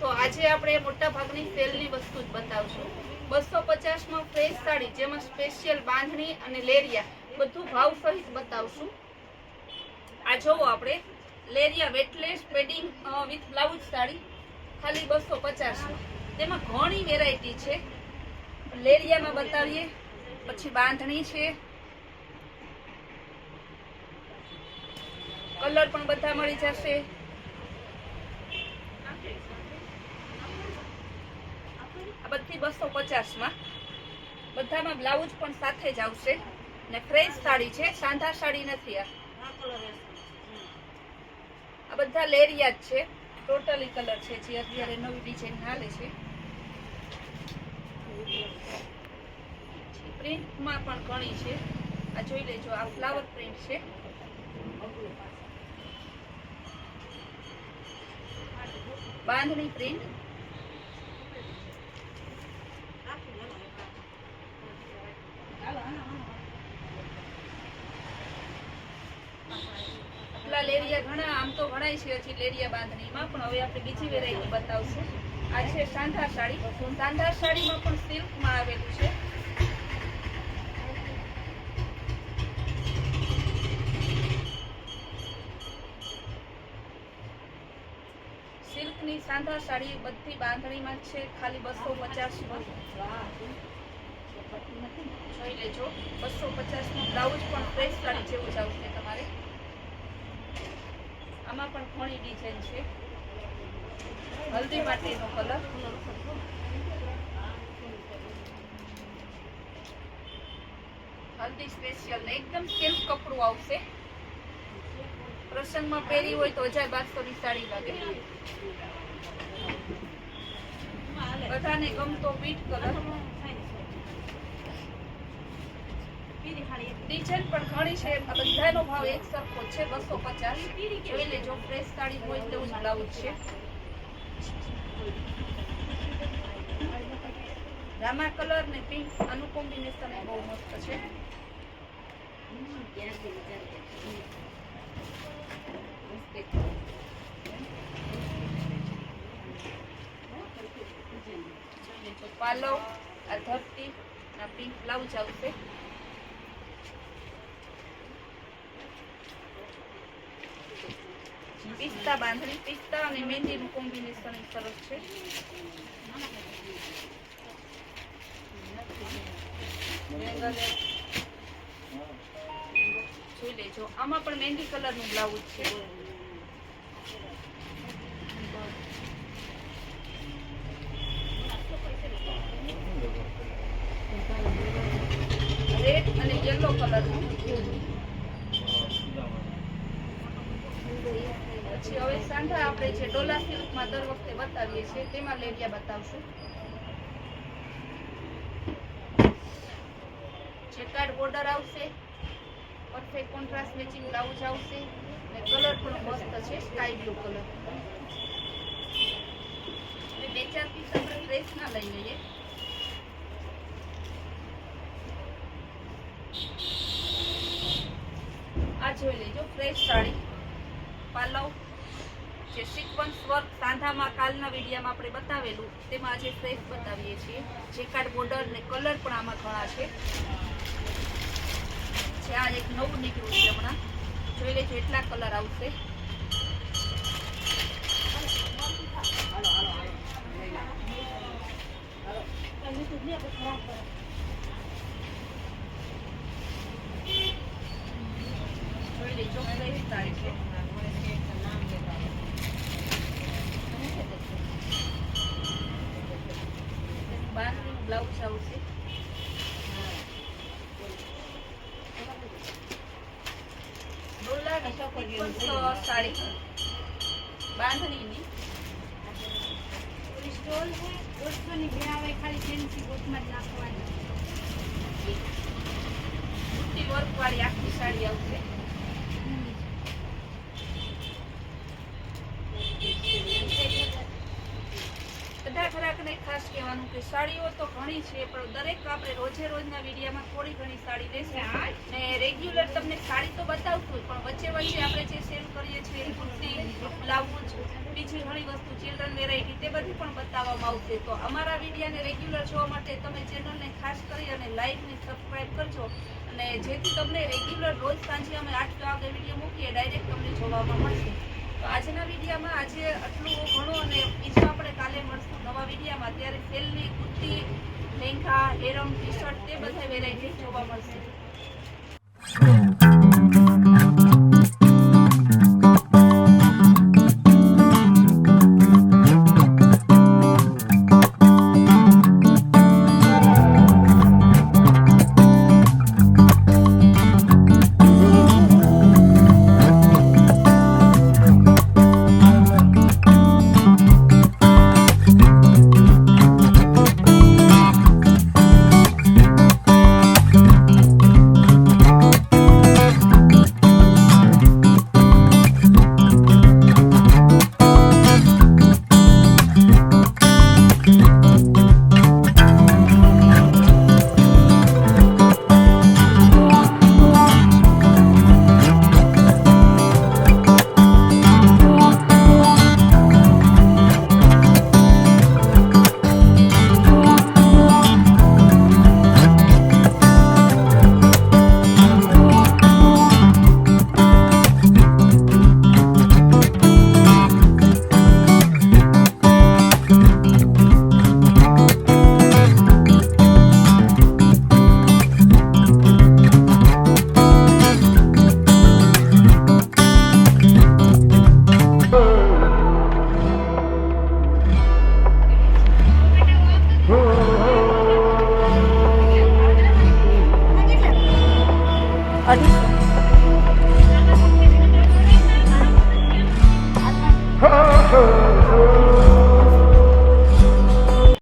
તો આજે આપણે મોટા ભાગની સેલની વસ્તુ જ બતાવશું. 250 માં ફ્રેશ સાડી, જેમાં સ્પેશિયલ બાંધણી અને લેરિયા બધું ભાવ સહિત બતાવશું. આ જોવો, આપણે Leheriya weightless padding with blouse sari ખાલી 250 માં. તેમાં ઘણી વેરાયટી છે. લેરિયામાં બતાવીએ, પછી બાંધણી છે, કલર પણ બધા મળી જશે. આ બધી 250 માં. બધામાં બ્લાઉઝ પણ સાથે જ આવશે ને ફ્રેશ સાડી છે, સાંધા સાડી નથી. આ બધા લેરિયા જ છે, ટોટલી કલર છે જે અત્યારે નવી ડિઝાઇન હાલે છે. પ્રિન્ટમાં પણ ઘણી છે. આ જોઈ લેજો, આ ફ્લાવર પ્રિન્ટ છે. બાંધણી પ્રિન્ટ, આટલા લેરિયા ઘણા આમ તો ઘણાય છે હજી લેરિયા બાંધણીમાં, પણ હવે આપણે બીજી વેરાયટી બતાવશું. આ છે સાંધા સાડી. સાંધા સાડીમાં પણ સિલ્કમાં આવેલું છે. સિલ્કની સાંધા સાડી બધી બાંધણીમાં છે, ખાલી 250 માં. જોઈ લેજો, 250 નું બ્લાઉઝ પણ ફ્રેશ સાડી જેવું જ આવશે તમારે. આમાં પણ ઘણી ડિઝાઇન છે. હલ્દી માટેનો કલર, હલ્દી સ્પેશિયલ ને એકદમ સિલ્ક કપડું આવશે. પ્રસંગમાં પહેરી હોય તો 1200 ની સાડી લાગે. બધાને ગમતો પીચ કલર. ડિઝાઇન પણ ઘણી છે. આ બધાનો ભાવ એક સરખો છે, 250. જોઈ લેજો, ફ્રેશ સાડી હોય તેવું જ બ્લાઉઝ છે. રામા કલર ને પિંક, આનું કોમ્બિનેશન બહુ મસ્ત છે. પાલવ, આ ધરતી ના પિંક બ્લાઉઝ આવશે. પિસ્તા બાંધણી, પિસ્તા અને મહેંદીનું કોમ્બિનેશન સરસ છે. જોઈ લેજો, આમાં પણ મહેંદી કલર નું બ્લાઉઝ છે. રેડ અને યલો કલર નું. પછી હવે સાંધા આપણે જે ડોલા સિલ્કમાં દર વખતે બતાવીએ છીએ તેમાં લેરિયા બતાવશું. ચેકાર્ડ બોર્ડર આવશે, પરફેક્ટ કોન્ટ્રાસ્ટ મેચિંગ બ્લાઉઝ આવશે અને કલર પણ મસ્ત છે, સ્કાય બ્લુ કલર. બે ચાર પીસ આપણે ડ્રેસ ના લઈ લઈએ. આ જોઈ લેજો, ફ્રેશ સાડી. પાલવ જે સિક્વન્સ વર્ક સાંધામાં કાલના વિડીયોમાં આપણે બતાવેલું, તેમાં આજે ફ્રેશ બતાવીએ છીએ. ચેકાર્ડ બોર્ડર ને કલર પણ આમાં ઘણા છે. આ એક નવું નીકળ્યું છે હમણાં. જોઈ લેજો, એટલા કલર આવશે. જોઈ લેજો, ફ્રેશ સાડી છે. બાંધણીનું બ્લાઉઝ આવશે. સાડી બાંધણીની સ્ટોલ છે, 200 ની બે આવે, ખાલી ફેન્સી ગોટમાં જ નાખવાની. બુટ્ટી વર્ક વાળી આખી સાડી આવશે. બધા ગ્રાહકને ખાસ કહેવાનું કે સાડીઓ તો ઘણી છે, પણ દરેક આપણે રોજે રોજના વિડીયામાં થોડી ઘણી સાડી લેશું ને રેગ્યુલર તમને સાડી તો બતાવશું પણ વચ્ચે વચ્ચે આપણે જે સેલ કરીએ છીએ કુર્તી, બ્લાઉઝ, બીજી ઘણી વસ્તુ ચિલ્ડ્રન વેરાયટી તે બધી પણ બતાવવામાં આવશે. તો અમારા વિડીયાને રેગ્યુલર જોવા માટે તમે ચેનલને ખાસ કરી અને લાઈક ને સબસ્ક્રાઇબ કરજો અને જેથી તમને રેગ્યુલર રોજ સાંજે અમે 8 વાગે વિડીયો મૂકીએ ડાયરેક્ટ તમને જોવામાં મળશે. તો આજના વિડીયામાં આજે આટલું ઘણું અને બીજું આપણે કાલે મળશું નવા વિડીયામાં. ત્યારે સેલની કુર્તી, લેંઘા, હેરમ, ટી શર્ટ તે બધા વેરાયટી જોવા મળશે. Oh,